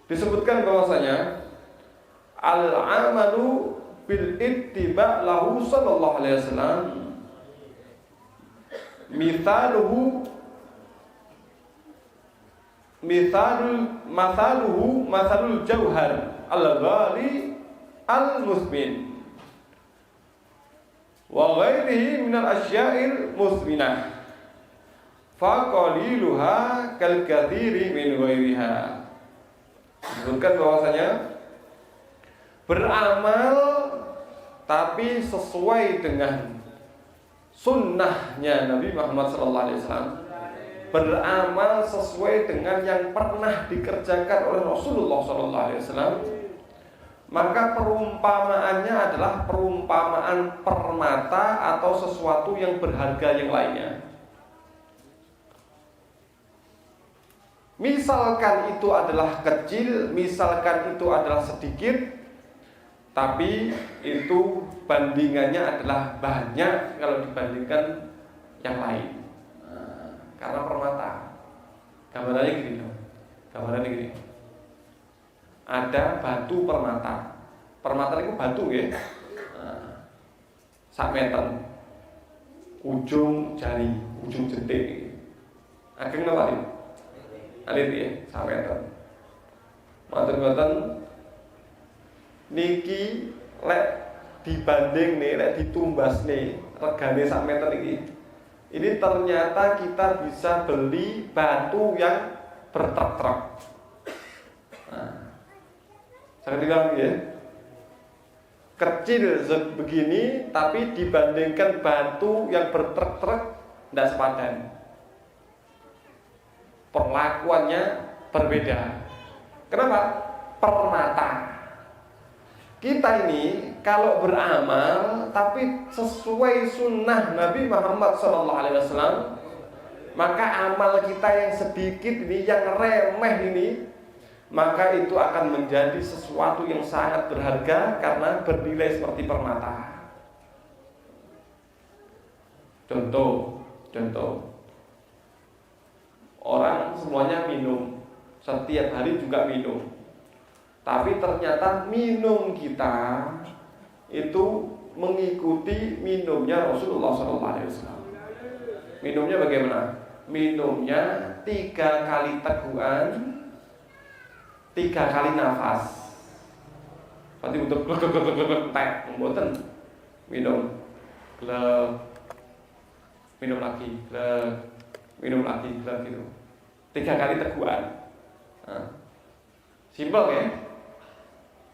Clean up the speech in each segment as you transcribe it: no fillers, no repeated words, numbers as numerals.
disebutkan bahwasanya al-amalu bil ittiba' lahu sallallahu alaihi wasallam mathalul jauhar al-ghali al-musmin wa ghairihi minal asya'il musminah fa qaliluha kal katsiri min ghairiha. Disebutkan bahwasanya beramal tapi sesuai dengan sunnahnya Nabi Muhammad SAW, beramal sesuai dengan yang pernah dikerjakan oleh Rasulullah SAW, maka perumpamaannya adalah perumpamaan permata atau sesuatu yang berharga yang lainnya. Misalkan itu adalah kecil, misalkan itu adalah sedikit, tapi itu bandingannya adalah banyak kalau dibandingkan yang lain. Karena permata. Gambarannya gini loh. Gambarannya gini. Ada batu permata. Permata itu batu ya. Sak meter. Ujung jari, ujung jentik. Ageng napa iki? Alit ya, sak meter. Matur-matur niki lek dibanding nih, lek ditumbas nih regane sak meter iki. Ini ternyata kita bisa beli batu yang bertrek-trek. Nah, saya bilang ya, kecil begini tapi dibandingkan batu yang bertrek-trek tidak sepadan. Perlakuannya berbeda. Kenapa? Permata. Kita ini kalau beramal tapi sesuai sunnah Nabi Muhammad SAW, maka amal kita yang sedikit ini, yang remeh ini, maka itu akan menjadi sesuatu yang sangat berharga karena bernilai seperti permata. Contoh, orang semuanya minum, setiap hari juga minum. Tapi ternyata minum kita itu mengikuti minumnya Rasulullah SAW. Minumnya bagaimana? Minumnya 3 kali teguhan, 3 kali nafas. Berarti untuk tek, mboten minum, minum lagi, minum lagi, gitu. 3 kali teguhan. Simpel ya?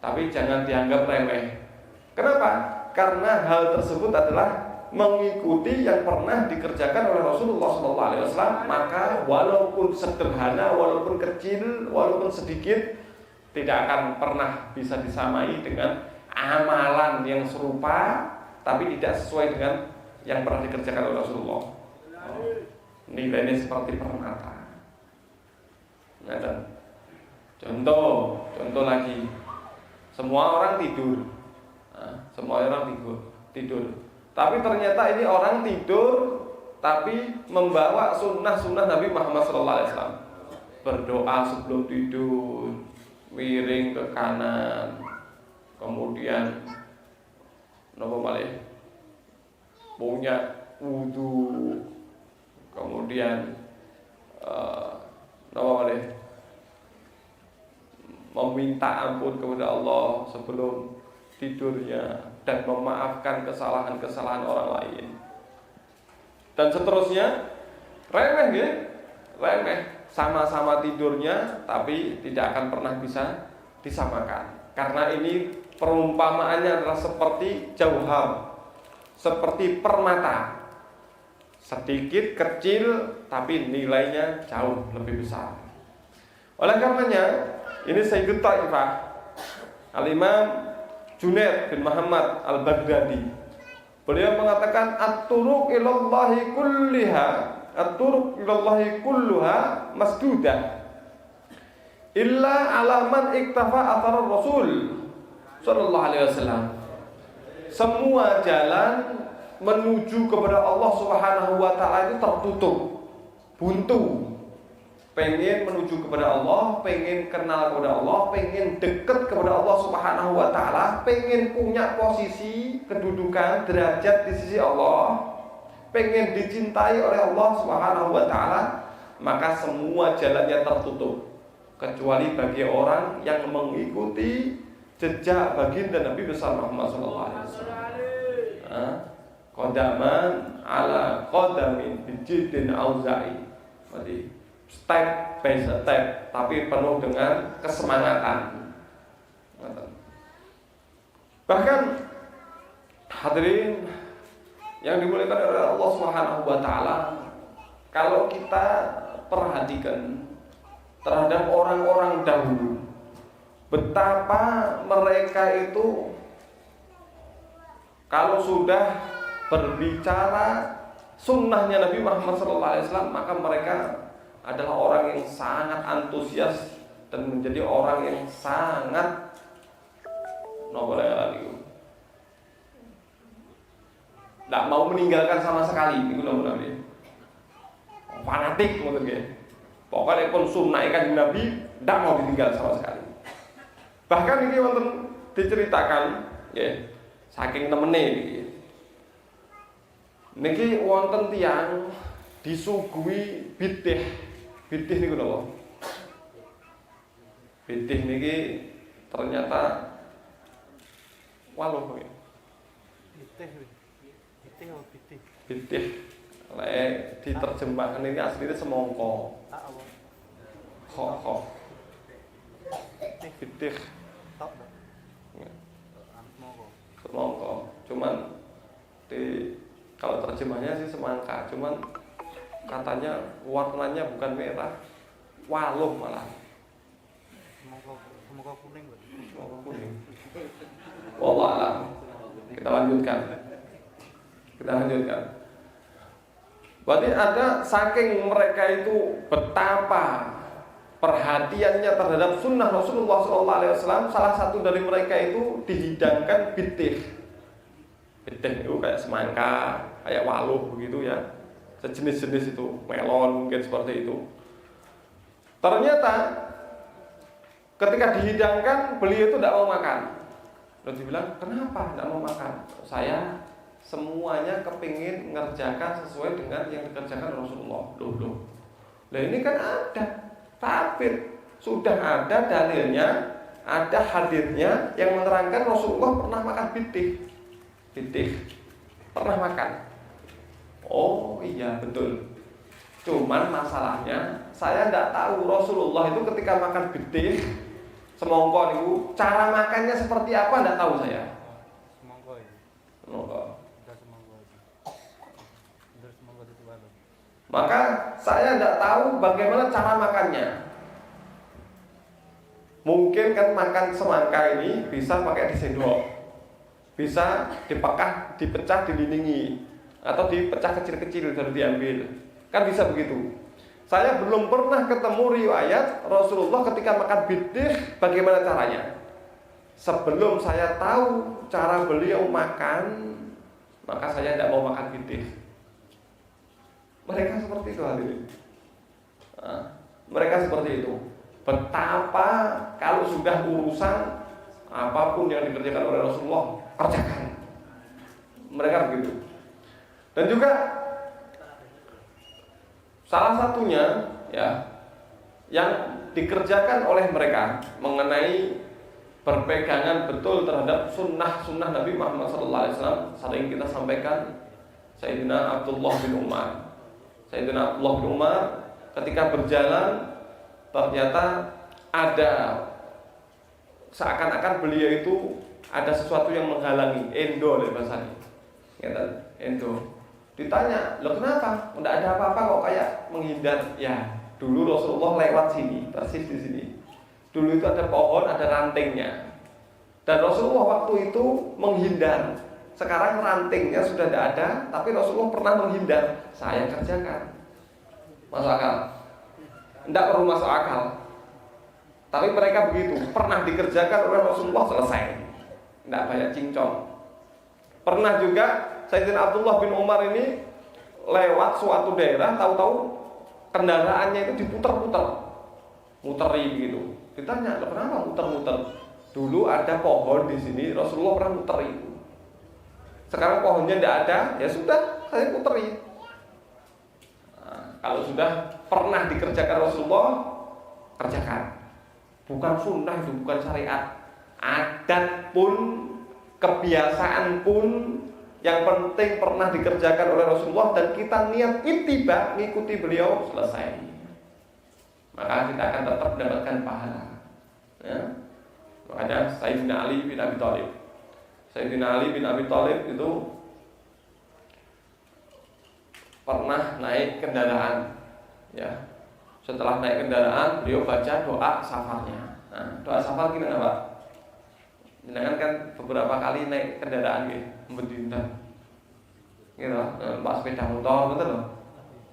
Tapi jangan dianggap remeh. Kenapa? Karena hal tersebut adalah mengikuti yang pernah dikerjakan oleh Rasulullah SAW. Maka walaupun sederhana, walaupun kecil, walaupun sedikit, tidak akan pernah bisa disamai dengan amalan yang serupa, tapi tidak sesuai dengan yang pernah dikerjakan oleh Rasulullah. Nilainya seperti permata. Nah, contoh lagi. Semua orang tidur. Semua orang tidur. Tapi ternyata ini orang tidur tapi membawa sunnah Nabi Muhammad SAW. Berdoa sebelum tidur, miring ke kanan, kemudian napa malih? Punya wudu, kemudian napa malih? Meminta ampun kepada Allah sebelum tidurnya dan memaafkan kesalahan-kesalahan orang lain. Dan seterusnya, remeh ya? Remeh. Sama-sama tidurnya tapi tidak akan pernah bisa disamakan. Karena ini perumpamaannya adalah seperti jauhar, seperti permata. Sedikit, kecil, tapi nilainya jauh lebih besar. Oleh karenanya, ini Sayyidut Taifah Al-Imam Junaid bin Muhammad Al-Baghdadi, beliau mengatakan at-turuq ilallahi kulluha masdudah illa ala man iktafa athar Rasul sallallahu alaihi wasallam. Semua jalan menuju kepada Allah Subhanahu wa taala itu tertutup, buntu, pengen menuju kepada Allah, pengen kenal kepada Allah, pengen dekat kepada Allah Subhanahu wa taala, pengen punya posisi, kedudukan, derajat di sisi Allah, pengen dicintai oleh Allah Subhanahu wa taala, maka semua jalannya tertutup kecuali bagi orang yang mengikuti jejak baginda Nabi besar Muhammad sallallahu alaihi wasallam. Qadaman ala qadamin bijidin auza'i. Berarti step by step tapi penuh dengan kesemangatan. Bahkan hadirin yang dimuliakan oleh Allah Subhanahu wa taala, kalau kita perhatikan terhadap orang-orang dahulu, betapa mereka itu kalau sudah berbicara sunnahnya Nabi Muhammad SAW, maka mereka adalah orang yang sangat antusias dan menjadi orang yang sangat tidak mau meninggalkan sama sekali. Itu namanya fanatik, mungkin. Pokoknya pun sunnah ikan Nabi tidak mau ditinggal sama sekali. Bahkan ini wonten diceritakan, ya, saking temene iki. Niki wonten tiyang disuguhi bidih. Bidih niku napa? Bidih niki ternyata waluh ya. Bidih. Lek diterjemahkan ini aslinya semongko. Kok. Bidih. Semongko. Cuman kalau terjemahnya sih semangka, cuman katanya warnanya bukan merah, waluh malah. Semangka kuning. Semangka kuning. Wallah alam. Kita lanjutkan. Berarti ada saking mereka itu betapa perhatiannya terhadap sunnah Rasulullah SAW. Salah satu dari mereka itu dihidangkan bidih. Bidih itu kayak semangka, kayak waluh begitu ya, sejenis-jenis itu, melon mungkin seperti itu. Ternyata ketika dihidangkan beliau itu tidak mau makan. Lalu dibilang, kenapa tidak mau makan? Saya semuanya kepingin mengerjakan sesuai dengan yang dikerjakan Rasulullah. Loh. Nah ini kan ada tabir, sudah ada dalilnya, ada hadirnya yang menerangkan Rasulullah pernah makan bidih. Pernah makan. Oh iya betul. Cuman masalahnya saya tidak tahu Rasulullah itu ketika makan bidih semongko itu cara makannya seperti apa, tidak tahu saya. Semongko. Maka saya tidak tahu bagaimana cara makannya. Mungkin kan makan semangka ini bisa pakai di sendok, bisa dipecah, dililingi, atau dipecah kecil-kecil dan diambil. Kan bisa begitu. Saya belum pernah ketemu riwayat Rasulullah ketika makan bidih bagaimana caranya. Sebelum saya tahu cara beliau makan, maka saya tidak mau makan bidih. Mereka seperti itu hadirin. Mereka seperti itu. Betapa kalau sudah urusan apapun yang dikerjakan oleh Rasulullah, kerjakan. Mereka begitu. Dan juga salah satunya ya yang dikerjakan oleh mereka mengenai berpegangan betul terhadap sunnah Nabi Muhammad SAW. Sering kita sampaikan Sayyidina Abdullah bin Umar. Sayyidina Abdullah bin Umar ketika berjalan ternyata ada seakan-akan beliau itu ada sesuatu yang menghalangi, endo oleh bahasanya. Endo. Ditanya, "Loh kenapa? Tidak ada apa-apa kok kayak menghindar." Ya, dulu Rasulullah lewat sini, persis di sini. Dulu itu ada pohon, ada rantingnya. Dan Rasulullah waktu itu menghindar. Sekarang rantingnya sudah tidak ada, tapi Rasulullah pernah menghindar. Saya kerjakan. Masuk akal? Tidak perlu masuk akal. Tapi mereka begitu, pernah dikerjakan oleh Rasulullah, selesai. Tidak banyak cincong. Pernah juga Sayyidina Abdullah bin Umar ini lewat suatu daerah, tahu-tahu kendaraannya itu diputar-putar, muteri begitu. Ditanya, kenapa muter-muter? Dulu ada pohon di sini, Rasulullah pernah muteri itu. Sekarang pohonnya tidak ada, ya sudah, saya muteri. Nah, kalau sudah pernah dikerjakan Rasulullah, kerjakan. Bukan sunnah itu, bukan syariat. Adat pun, kebiasaan pun, yang penting pernah dikerjakan oleh Rasulullah dan kita niat ittiba, ngikuti beliau, selesai. Maka kita akan tetap mendapatkan pahala. Ya. Makanya Sayyidina Ali bin Abi Thalib. Sayyidina Ali bin Abi Thalib itu pernah naik kendaraan. Ya. Setelah naik kendaraan, beliau baca doa safarnya. Nah, doa safar gimana, Pak? Jangan kan beberapa kali naik kendaraan gitu, berdinda. Gitu, Pak sepeda motor, betul loh.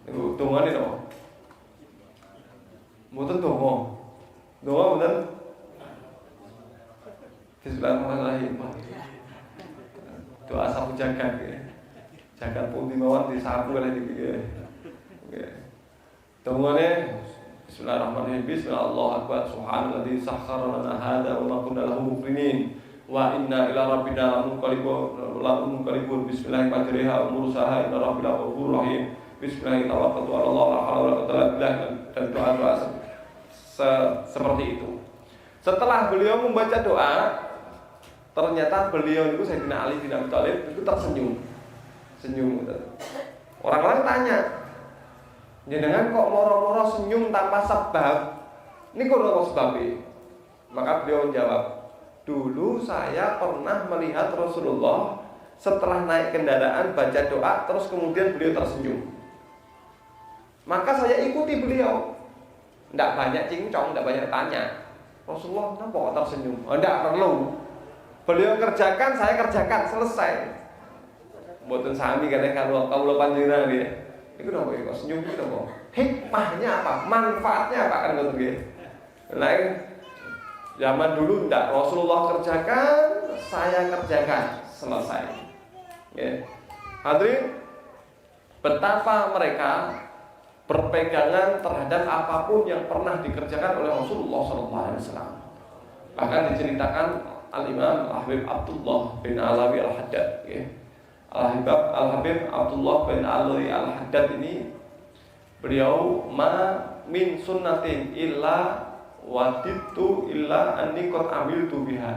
Itu tunggu nih loh. Mboten donga. Donga mboten. Bismillahirrahmanirrahim. Doa sapu jagat ya. Jagat pun dimawon disapu oleh iki. Nggih. Dongane Bismillahirrahmanirrahim. Bismillahirrahmanirrahim. Subhanalladzi sakhkhara lana hadza wa ma kunna lahu muqrinin. Wa inna ila rabbina lamunqalibun. Bismillahirrahmanirrahim. Umursaha inna rabbina ghafurur rahim. Bismillahirrahmanirrahim. Allah la haula wala quwwata illa billah dan doa-doa seperti itu. Setelah beliau membaca doa, ternyata beliau itu Sayyidina Ali bin Abi Thalib itu tersenyum. Senyum gitu. Orang-orang tanya, jenengan kok moro-moro senyum tanpa sebab? Ini kok ora sebabnya? Maka beliau menjawab, dulu saya pernah melihat Rasulullah setelah naik kendaraan baca doa terus kemudian beliau tersenyum. Maka saya ikuti beliau. Tidak banyak cincong, tidak banyak tanya. Rasulullah kenapa kok tersenyum? Oh, tidak perlu. Beliau kerjakan, saya kerjakan, selesai. Mboten sami kan kalau kawula panjenengan nggih. Iku napa kok senyum iki napa? Hikmahnya apa? Manfaatnya apa kan ngoten nggih. Lain zaman dulu tidak, Rasulullah kerjakan, saya kerjakan, selesai. Nggih. Hadirin, betapa mereka berpegangan terhadap apapun yang pernah dikerjakan oleh Rasulullah SAW. Bahkan diceritakan Al-Imam Al-Habib Abdullah bin Alawi Al-Haddad. Al-Habib Abdullah bin Alawi Al-Haddad ini, beliau min sunnatin illa wadittu illa anni qad amiltu biha.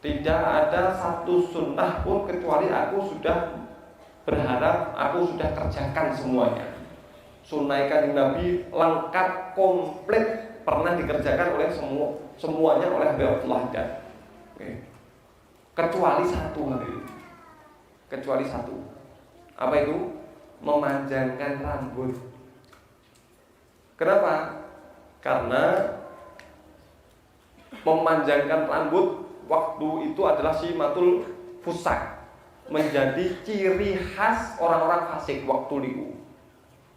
Tidak ada satu sunnah pun kecuali aku sudah berharap aku sudah kerjakan semuanya. Sunnah Kanjeng Nabi lengkap, komplit, pernah dikerjakan oleh semuanya oleh Habib Abdullah Haddad. Kecuali satu hari. Kecuali satu. Apa itu? Memanjangkan rambut. Kenapa? Karena memanjangkan rambut waktu itu adalah simatul fusak, menjadi ciri khas orang-orang fasik waktu itu.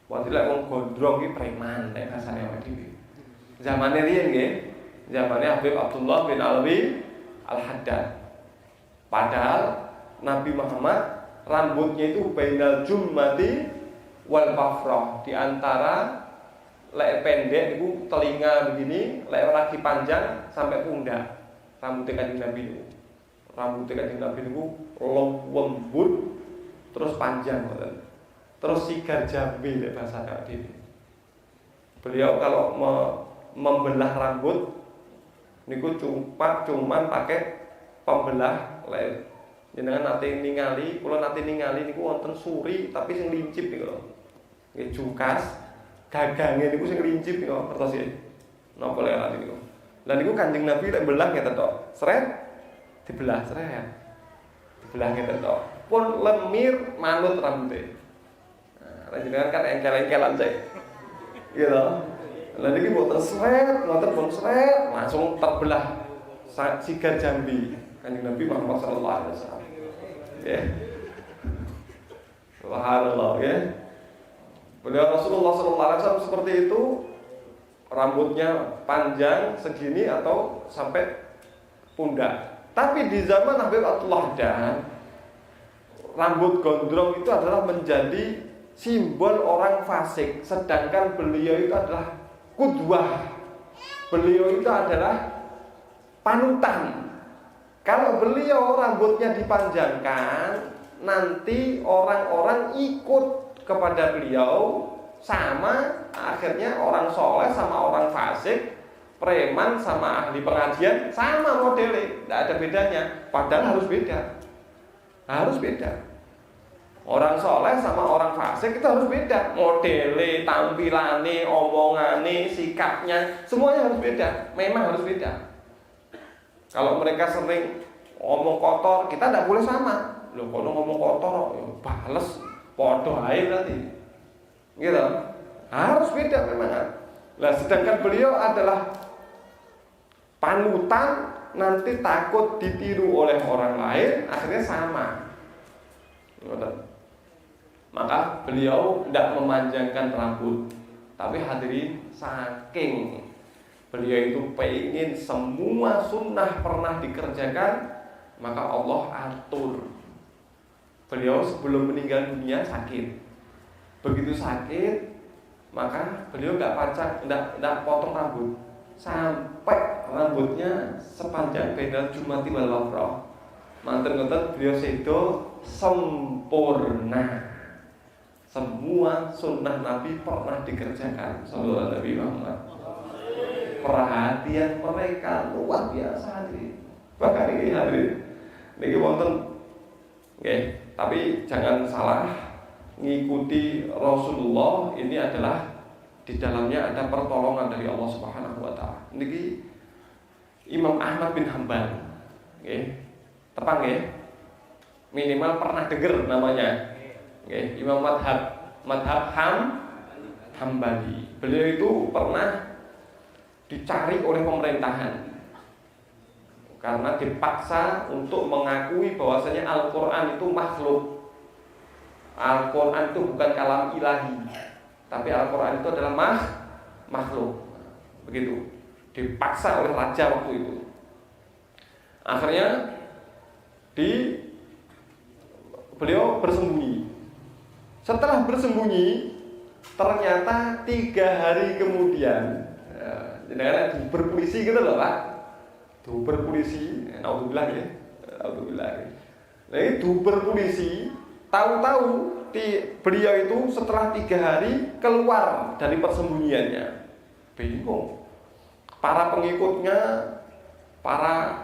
Waktu lek wong gondrong iki preman nek kasane awake dhewe. Zamane riyen nggih, zamane Habib Abdullah bin Alawi Al-Haddad. Padahal Nabi Muhammad rambutnya itu bainal jummati wal bafrah, di antara lek pendek itu telinga begini, lek lagi panjang sampai pundak. Rambutnya Kanjeng Nabi itu. Rambutnya Kanjeng Nabi itu lembut terus panjang ngoten. Terus sigar jambi lek bahasa Arab. Beliau kalau membelah rambut niku cuman pakai pembelah lek jenengan nate ningali, kula nate ningali niku wonten suri tapi sing lincip niku lho. Nggih jukas, gagange niku sing lincip niku kertas iki. Napa lek niku. Lah niku Kanjeng Nabi lek belah ngeten tok. Sret dibelah sret. Dibelah ngeten tok. Pun lemir manut rambutnya. Jenengan kan engkel-engkelan saya, gitu. Lalu ini buat seret, pun seret, langsung terbelah sigar jambi. Kanjeng Nabi Muhammad SAW. Ya, subhanallah ya. Beliau Rasulullah SAW seperti itu, rambutnya panjang segini atau sampai pundak. Tapi di zaman Habib Abdullah Haddad, rambut gondrong itu adalah menjadi simbol orang fasik, sedangkan beliau itu adalah qudwah. Beliau itu adalah panutan. Kalau beliau rambutnya dipanjangkan, nanti orang-orang ikut kepada beliau, sama akhirnya orang soleh sama orang fasik, preman sama ahli pengajian sama modelnya, tidak ada bedanya. Padahal harus beda. Harus beda. Orang soleh sama orang fasik itu harus beda. Modelnya, tampilannya, omongannya, sikapnya, semuanya harus beda. Memang harus beda. Kalau mereka sering ngomong kotor, kita tidak boleh sama. Loh, kalau ngomong kotor, ya bales, podo air nanti. Gitu. Harus beda memang. Nah, sedangkan beliau adalah panutan, nanti takut ditiru oleh orang lain, akhirnya sama. Maka beliau tidak memanjangkan rambut. Tapi hadirin, saking beliau itu pengen semua sunnah pernah dikerjakan, maka Allah atur. Beliau sebelum meninggal dunia sakit. Begitu sakit, maka beliau tidak potong rambut sampai rambutnya sepanjang bainal jumati wal wafrah. Manten-manten beliau sedo sempurna. Semua sunnah Nabi pernah dikerjakan. Sallallahu Nabi Muhammad. Perhatian mereka luar biasa hadirin. Bahkan ini hadirin, ini wonten, tapi jangan salah, ngikuti Rasulullah ini adalah di dalamnya ada pertolongan dari Allah Subhanahu Wa Taala. Ini Imam Ahmad bin Hanbal, tepang minimal pernah dengar namanya. Imam madhab Hambali. Beliau itu pernah dicari oleh pemerintahan karena dipaksa untuk mengakui bahwasanya Al-Quran itu makhluk. Al-Quran itu bukan kalam ilahi, tapi Al-Quran itu adalah makhluk. Begitu. Dipaksa oleh raja waktu itu. Akhirnya beliau bersembunyi. Setelah bersembunyi, ternyata 3 hari kemudian, jangan berpolisi gitu loh Pak, berpolisi, naudzubillah ya, naudzubillah. Nah itu berpolisi, tahu-tahu beliau itu setelah 3 hari keluar dari persembunyiannya, bingung. Para pengikutnya, para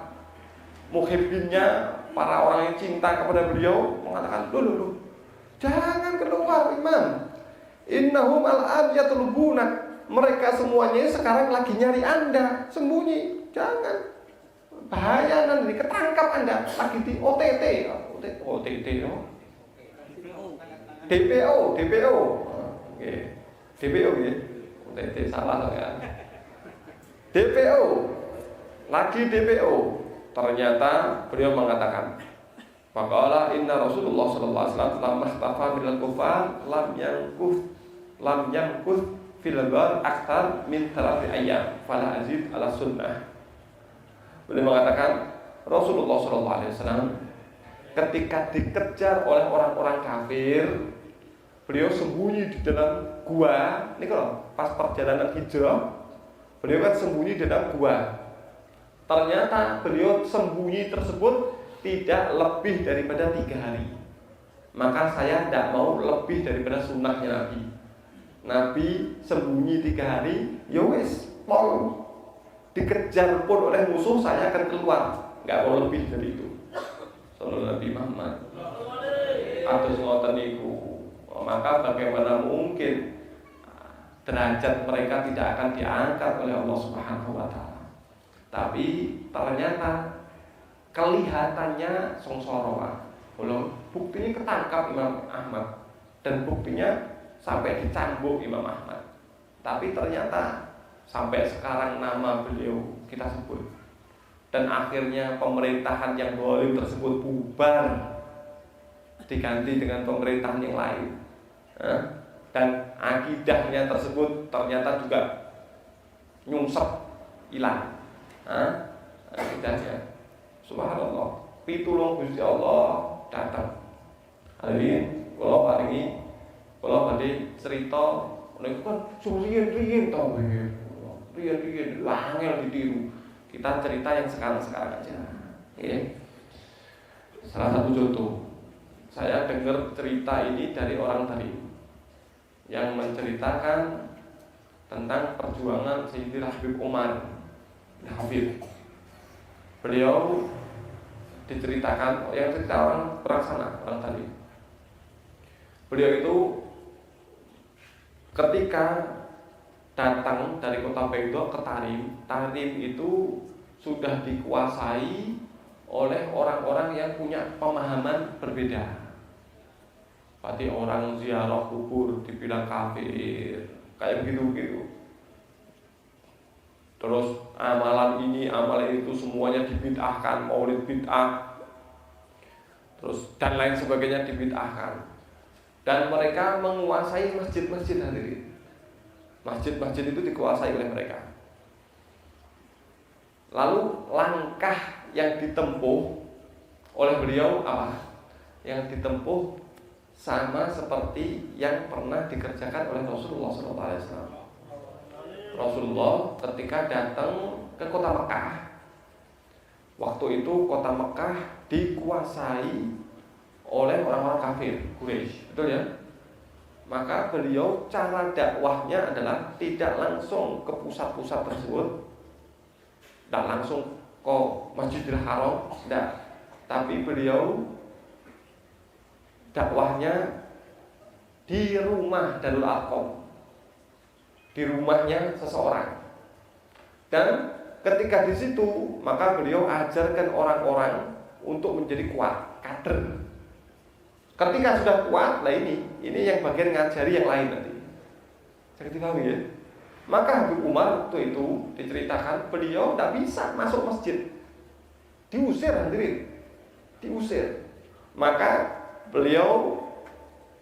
muhibbinnya, para orang yang cinta kepada beliau mengatakan, loh, jangan keluar Imam. Innahum al-an yatlubuna. Mereka semuanya sekarang lagi nyari Anda, sembunyi. Jangan. Bahaya nanti ketangkap Anda lagi di OTT. OTT DPO. DPO ya. OTT salah ya. DPO. Lagi DPO. Ternyata beliau mengatakan, faqala inna Rasulullah sallallahu alaihi wasallam lamma ikhtafa minal kufar lam yankuth fil bar akthar min 3 ayyam fala azid ala sunnah. Beliau mengatakan Rasulullah sallallahu alaihi wasallam ketika dikejar oleh orang-orang kafir, beliau sembunyi di dalam gua. Ini kalau pas perjalanan hijrah, beliau kan sembunyi di dalam gua. Ternyata beliau sembunyi tersebut tidak lebih daripada 3 hari. Maka saya tidak mau lebih daripada sunnahnya Nabi. Nabi sembunyi 3 hari, ya wes, mau dikejar pun oleh musuh saya akan keluar, nggak mau lebih dari itu. Sallallahu Nabi Muhammad. Atus ngoten niku. Maka bagaimana mungkin derajat mereka tidak akan diangkat oleh Allah Subhanahu Wa Taala. Tapi ternyata kelihatannya songsoroa. Buktinya ketangkap Imam Ahmad dan buktinya sampai dicambuk Imam Ahmad. Tapi ternyata sampai sekarang nama beliau kita sebut. Dan akhirnya pemerintahan yang zalim tersebut bubar, diganti dengan pemerintahan yang lain. Dan akidahnya tersebut ternyata juga nyungsep, hilang. Akidahnya. Subhanallah, pitulung Gusti Allah datang. Hadirin, kula paringi Kalau tadi cerita, itu kan riyen tau, riyen angel ditiru. Kita cerita yang sekarang aja. Ya. Salah satu contoh, saya dengar cerita ini dari orang tadi yang menceritakan tentang perjuangan Sayyidina Habib Umar bin Habib. Beliau diceritakan, yang cerita orang peraksana, orang tadi. Beliau itu ketika datang dari kota Baidhah ke Tarim itu sudah dikuasai oleh orang-orang yang punya pemahaman berbeda. Berarti orang ziarah kubur dibilang kafir, kayak begitu. Terus amalan ini, amalan itu semuanya dibid'ahkan, maulid bid'ah, terus dan lain sebagainya dibid'ahkan. Dan mereka menguasai masjid-masjid hadirin. Masjid-masjid itu dikuasai oleh mereka. Lalu langkah yang ditempuh oleh beliau apa? Yang ditempuh sama seperti yang pernah dikerjakan oleh Rasulullah SAW. Rasulullah ketika datang ke kota Mekah, waktu itu kota Mekah dikuasai oleh orang-orang kafir Quraisy, betul ya? Maka beliau cara dakwahnya adalah tidak langsung ke pusat-pusat tersebut, tidak langsung ke Masjidil Haram, tidak. Tapi beliau dakwahnya di rumah Darul Arqam, di rumahnya seseorang. Dan ketika di situ, maka beliau ajarkan orang-orang untuk menjadi kuat, kader. Ketika sudah kuat, nah ini yang bagian ngajari yang lain nanti. Jadi paham ya? Maka Habib Umar waktu itu diceritakan beliau tidak bisa masuk masjid, diusir hadirin, diusir. Maka beliau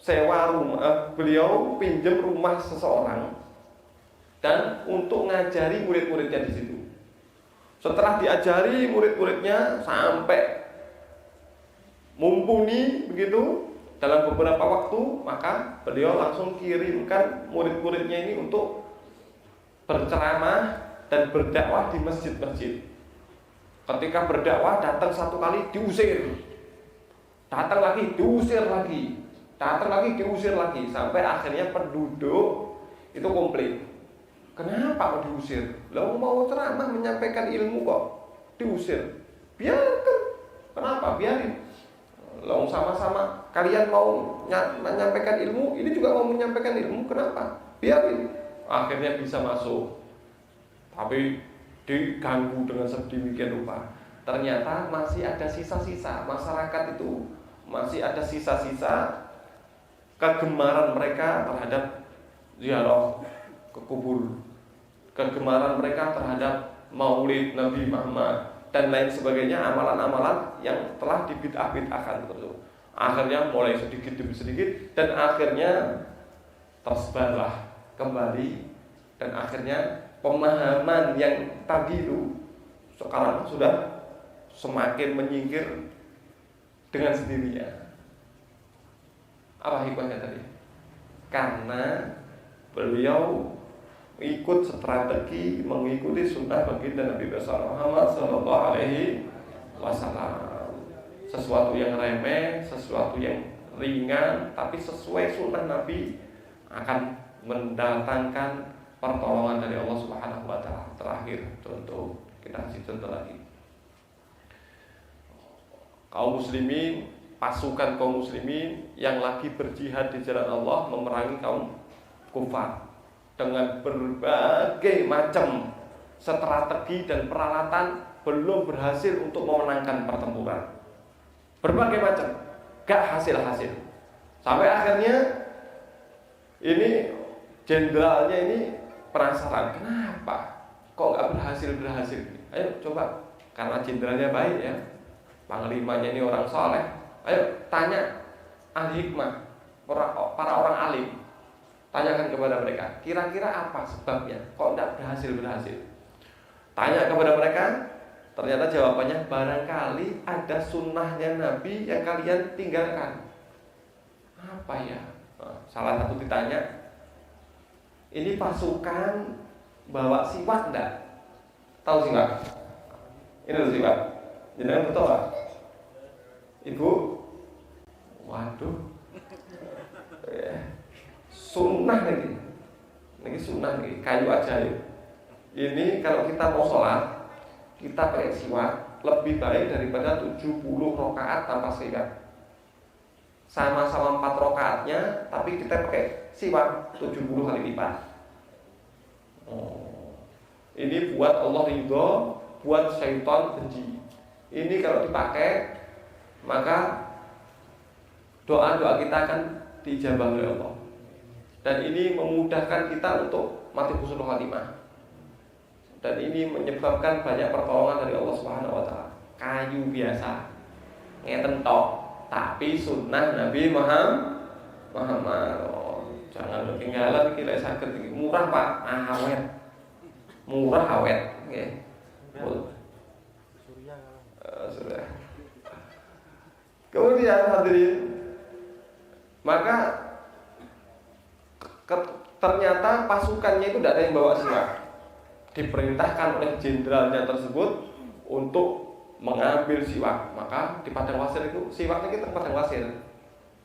sewa rumah, beliau pinjam rumah seseorang dan untuk ngajari murid-muridnya di situ. Setelah diajari murid-muridnya sampai mumpuni begitu dalam beberapa waktu, maka beliau langsung kirimkan murid-muridnya ini untuk berceramah dan berdakwah di masjid-masjid. Ketika berdakwah datang satu kali diusir, datang lagi diusir lagi, datang lagi diusir lagi, sampai akhirnya penduduk itu komplit. Kenapa kok diusir? Lah mau ceramah menyampaikan ilmu kok diusir? Biarkan. Kenapa? Biarin. Lah sama-sama kalian mau menyampaikan ilmu, ini juga mau menyampaikan ilmu, kenapa? Biarin. Akhirnya bisa masuk. Tapi diganggu dengan sedemikian rupa. Ternyata masih ada sisa-sisa masyarakat itu, masih ada sisa-sisa kegemaran mereka terhadap ziarah ke kubur, kegemaran mereka terhadap maulid Nabi Muhammad dan lain sebagainya, amalan-amalan yang telah dibid'ah-bid'ahkan terus. Akhirnya mulai sedikit demi sedikit dan akhirnya tersebarlah kembali, dan akhirnya pemahaman yang tadi itu sekarang sudah semakin menyingkir dengan sendirinya. Apa hikmahnya tadi? Karena beliau ikut strategi mengikuti sunnah baginda Nabi besar Muhammad Sallallahu Alaihi Wasallam. Sesuatu yang remeh, sesuatu yang ringan, tapi sesuai sunnah Nabi akan mendatangkan pertolongan dari Allah Subhanahu Wa Taala. Terakhir contoh, kita kasih contoh lagi. Kaum muslimin, pasukan kaum muslimin yang lagi berjihad di jalan Allah memerangi kaum kufar dengan berbagai macam strategi dan peralatan, belum berhasil untuk memenangkan pertempuran. Berbagai macam, gak hasil-hasil. Sampai akhirnya ini jenderalnya ini penasaran, kenapa kok gak berhasil? Ayo coba, karena jenderalnya baik ya, panglimanya ini orang soleh. Ayo tanya ahli hikmah, para orang alim. Tanyakan kepada mereka, kira-kira apa sebabnya kok tidak berhasil? Tanya kepada mereka, ternyata jawabannya barangkali ada sunnahnya Nabi yang kalian tinggalkan. Apa ya? Salah satu ditanya, ini pasukan bawa siwak enggak? Tahu siwak? Ini loh siwak. Jangan betul Pak? Ibu? Waduh. Sunnah lagi. Ini sunnah nih, kayu aja ya. Ini kalau kita mau sholat, kita pakai siwak lebih baik daripada 70 rakaat tanpa siwak. Sama-sama 4 rakaatnya, tapi kita pakai siwak 70 kali lipat. Ini buat Allah ridho, buat syaitan benci. Ini kalau dipakai, maka doa-doa kita akan dijabah oleh Allah. Dan ini memudahkan kita untuk mati husnul khatimah. Dan ini menyebabkan banyak pertolongan dari Allah Subhanahu wa taala. Kayu biasa, ngeten tok, tapi sunnah Nabi Muhammad. Jangan ketinggalan iki lek saged murah Pak, awet. Murah awet, nggih. Sudah. Kemudian hadirin, maka ternyata pasukannya itu tidak ada yang bawa siwak. Diperintahkan oleh jenderalnya tersebut untuk mengambil siwak. Maka di padang pasir itu, siwaknya kita padang pasir,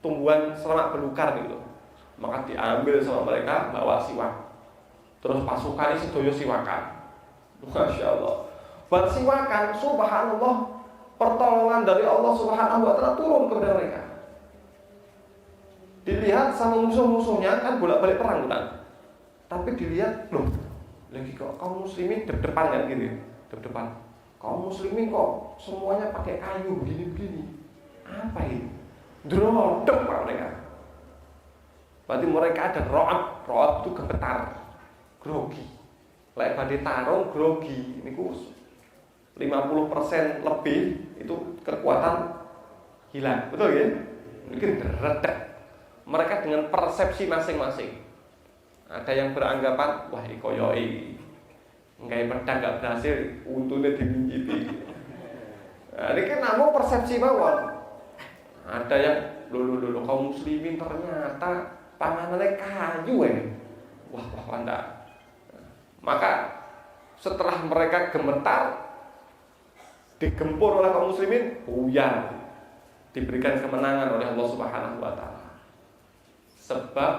tumbuhan semak belukar gitu. Maka diambil sama mereka, bawa siwak. Terus pasukan ini sedoyo siwakan. Masya Allah. Buat siwakan, subhanallah, pertolongan dari Allah Subhanahu wa taala turun kepada mereka. Dilihat sama musuh-musuhnya kan bolak-balik perang kan. Tapi dilihat, loh, lagi kok kaum muslimin depan kan gitu, depan. Kaum muslimin kok semuanya pakai kayu begini-begini. Apa ini? Drodok mereka. Berarti mereka ada ro'ab itu gemetar, grogi. Lek badhe tarung grogi niku 50% lebih itu kekuatan hilang. Betul ya? Mungkin deredek. Mereka dengan persepsi masing-masing. Ada yang beranggapan, wah ini koyoi, nggak pedang nggak berhasil, untungnya diminjiti. Nah, ini kan namun persepsi bawah. Ada yang lulu kaum muslimin ternyata panganannya kayu wah enggak. Maka setelah mereka gemetar, digempur oleh kaum muslimin, buyar, diberikan kemenangan oleh Allah Subhanahu wa taala. Sebab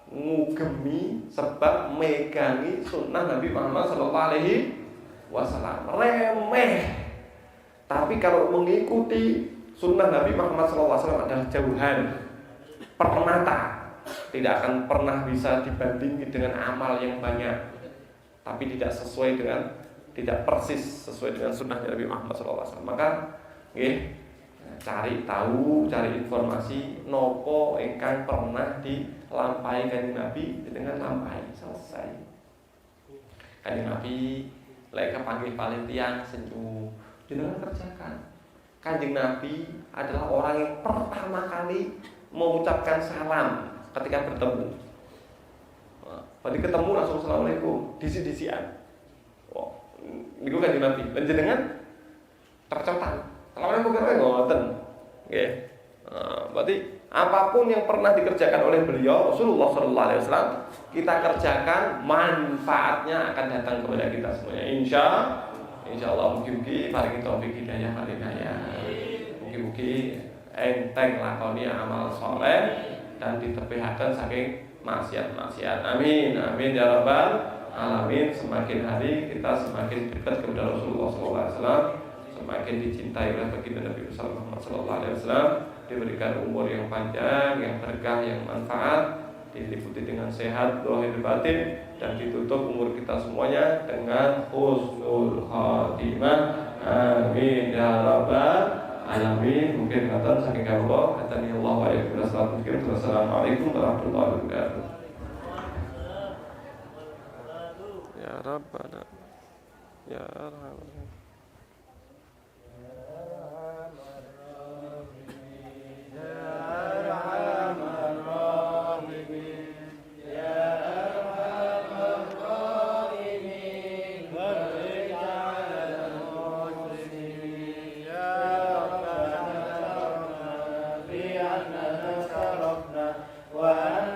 ngugemi, sebab megangi sunnah Nabi Muhammad sallallahu alaihi wasallam. Remeh. Tapi kalau mengikuti sunnah Nabi Muhammad sallallahu alaihi wasallam adalah jauhan, permata, tidak akan pernah bisa dibandingi dengan amal yang banyak. Tapi tidak sesuai dengan, tidak persis sesuai dengan sunnah Nabi Muhammad sallallahu alaihi wasallam. Maka nggih, cari tahu, cari informasi nopo ingkang pernah dilampahi Kanjeng Nabi dengan lampahi selesai. Kanjeng Nabi lek kepanggih paling tiang senyum, jenengan kerjakan. Kanjeng Nabi adalah orang yang pertama kali mengucapkan salam ketika bertemu. Pada ketemu langsung assalamualaikum, disi-disian. Wah, niku Kanjeng Nabi. Lan jenengan tercetan. Assalamualaikum warahmatullahi wabarakatuh. Nggih. Berarti apapun yang pernah dikerjakan oleh beliau Rasulullah sallallahu alaihi wasallam, kita kerjakan, manfaatnya akan datang kepada kita semuanya. Insyaallah mugi-mugi paling taufik hidayah hidayah. Mugi-mugi enteng lakoni amal saleh dan ditepihaken saking maksiat-maksiat. Amin. Amin ya rabbal alamin. Semakin hari kita semakin dekat kepada Rasulullah sallallahu alaihi wasallam, semakin dicintai oleh baginda Nabi Muhammad sallallahu alaihi wasallam, diberikan umur yang panjang, yang berkah, yang manfaat, diliputi dengan sehat zahir batin, dan ditutup umur kita semuanya dengan husnul khatimah. Amin ya rabbal alamin. Mungkin kata saking kawula katani Allah wa iyyakum. Assalamualaikum warahmatullahi wabarakatuh. Ya rabbana ya arhamar وأن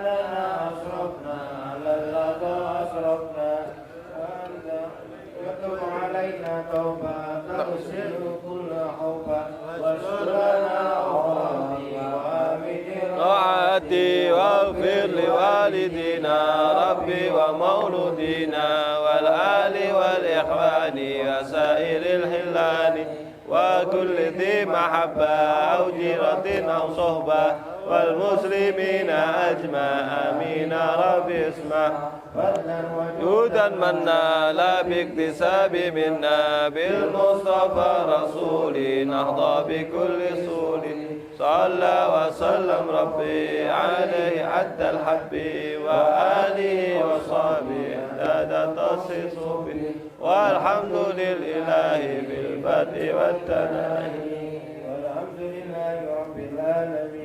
طاعتي واغفر لوالدينا ربي ومولودينا والآل والإخوان وسائر الحلان وكل ذي محبة أو جيرة أو صحبة والمسلمين أجمع آمين ربي اسمع جودا منا لا باكتساب منا بالمصطفى رسولي نهضى بكل صول صلى وسلم ربي عليه عد الحب وآله وصحبه اهتدى تصيص به والحمد لله بالبدء والتناهي والحمد لله رب العالمين.